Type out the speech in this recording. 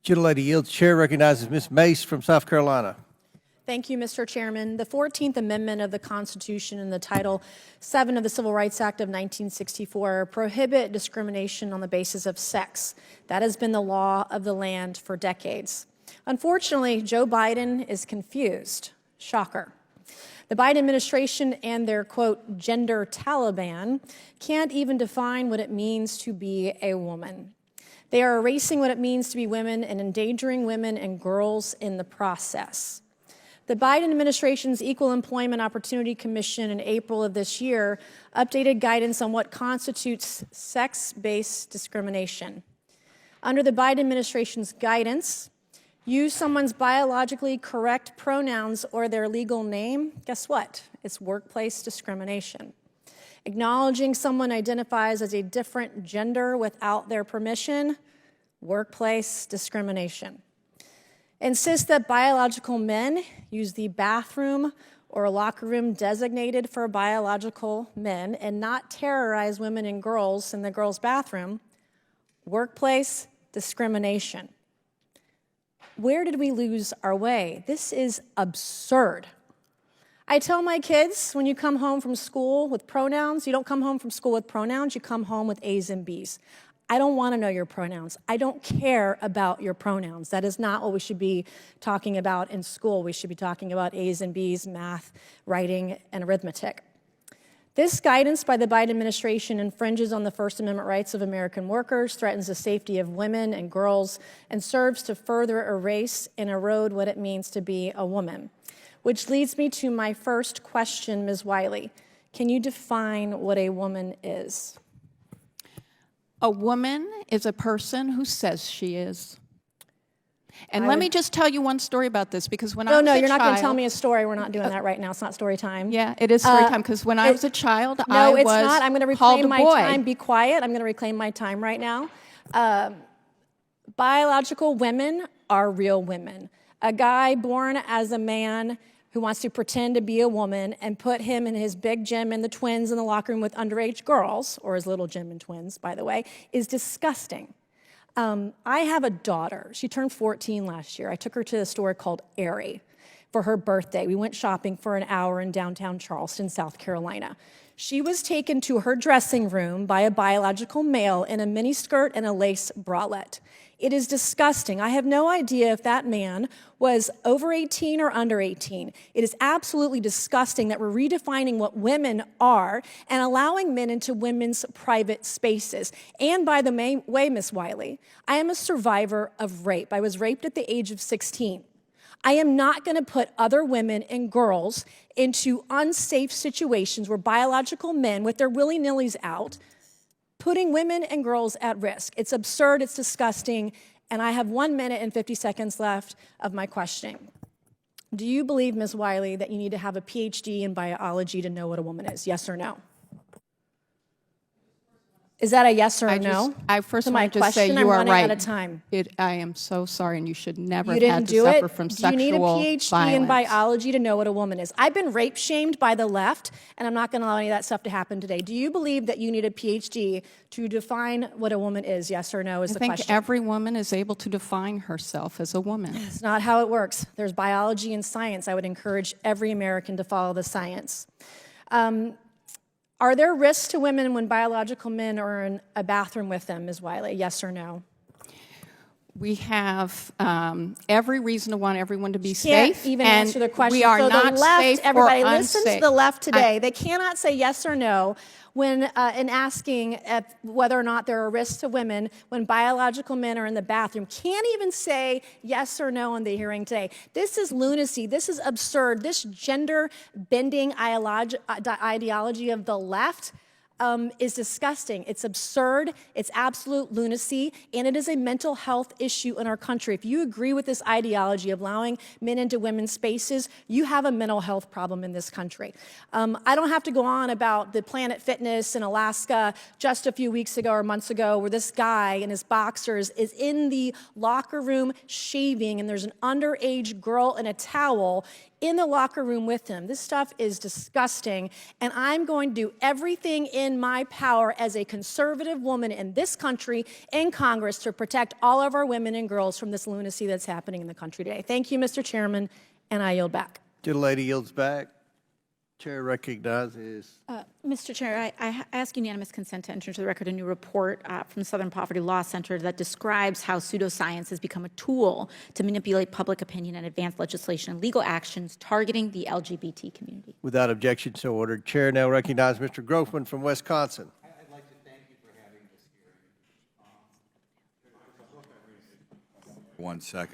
Gentlelady yields. Chair recognizes Ms. Mace from South Carolina. Thank you, Mr. Chairman. The 14th Amendment of the Constitution and the Title VII of the Civil Rights Act of 1964 prohibit discrimination on the basis of sex. That has been the law of the land for decades. Unfortunately, Joe Biden is confused. Shocker. The Biden administration and their, quote, gender Taliban can't even define what it means to be a woman. They are erasing what it means to be women and endangering women and girls in the process. The Biden administration's Equal Employment Opportunity Commission in April of this year updated guidance on what constitutes sex-based discrimination. Under the Biden administration's guidance, use someone's biologically correct pronouns or their legal name, guess what? It's workplace discrimination. Acknowledging someone identifies as a different gender without their permission, workplace discrimination. Insist that biological men use the bathroom or locker room designated for biological men and not terrorize women and girls in the girls' bathroom, workplace discrimination. Where did we lose our way? This is absurd. I tell my kids, when you come home from school with pronouns, you don't come home from school with pronouns, you come home with A's and B's. I don't want to know your pronouns. I don't care about your pronouns. That is not what we should be talking about in school. We should be talking about A's and B's, math, writing, and arithmetic. This guidance by the Biden administration infringes on the First Amendment rights of American workers, threatens the safety of women and girls, and serves to further erase and erode what it means to be a woman. Which leads me to my first question, Ms. Wiley. Can you define what a woman is? A woman is a person who says she is. And let me just tell you one story about this, because when I was a child... No, you're not going to tell me a story. We're not doing that right now. It's not story time. Yeah, it is story time, because when I was a child, I was No, it's not. I'm going to reclaim my boy. time. Be quiet. I'm going to reclaim my time right now. Biological women are real women. A guy born as a man who wants to pretend to be a woman and put him and his big Jim and the twins in the locker room with underage girls, or his little Jim and twins, by the way, is disgusting. I have a daughter. She turned 14 last year. I took her to a store called Aerie for her birthday. We went shopping for an hour in downtown Charleston, South Carolina. She was taken to her dressing room by a biological male in a miniskirt and a lace bralette. It is disgusting. I have no idea if that man was over 18 or under 18. It is absolutely disgusting that we're redefining what women are and allowing men into women's private spaces. And by the way, Ms. Wiley, I am a survivor of rape. I was raped at the age of 16. I am not going to put other women and girls into unsafe situations where biological men with their willy-nillys out putting women and girls at risk. It's absurd, it's disgusting, and I have 1 minute and 50 seconds left of my questioning. Do you believe, Ms. Wiley, that you need to have a PhD in biology to know what a woman is? Yes or no? Is that a yes or a no? I first to want my to just say question? you are I'm right. running out of time. I am so sorry, and you should never You have had didn't to do suffer it. from Do sexual you need a PhD in violence. biology to know what a woman is? I've been rape shamed by the left, and I'm not going to allow any of that stuff to happen today. Do you believe that you need a PhD to define what a woman is? Yes or no is the question. I think every woman is able to define herself as a woman. It's not how it works. There's biology and science. I would encourage every American to follow the science. Are there risks to women when biological men are in a bathroom with them, Ms. Wiley? Yes or no? We have every reason to want everyone to be Can't safe. even and answer the question. We are so not the left, safe everybody, or listen unsafe. to the left today. They cannot say yes or no when in asking whether or not there are risks to women when biological men are in the bathroom. Can't even say yes or no in the hearing today. This is lunacy. This is absurd. This gender-bending ideology of the left is disgusting. It's absurd, it's absolute lunacy, and it is a mental health issue in our country. If you agree with this ideology of allowing men into women's spaces, you have a mental health problem in this country. I don't have to go on about the Planet Fitness in Alaska just a few weeks ago or months ago where this guy in his boxers is in the locker room shaving, and there's an underage girl in a towel in the locker room with him. This stuff is disgusting, and I'm going to do everything in my power as a conservative woman in this country, in Congress, to protect all of our women and girls from this lunacy that's happening in the country today. Thank you, Mr. Chairman, and I yield back. Gentlelady yields back. Chair recognizes. Mr. Chair, I ask unanimous consent to enter into the record a new report from the Southern Poverty Law Center that describes how pseudoscience has become a tool to manipulate public opinion and advance legislation and legal actions targeting the LGBT community. Without objection, so ordered. Chair now recognizes Mr. Grofman from Wisconsin. I'd like to thank you for having this hearing. 1 second.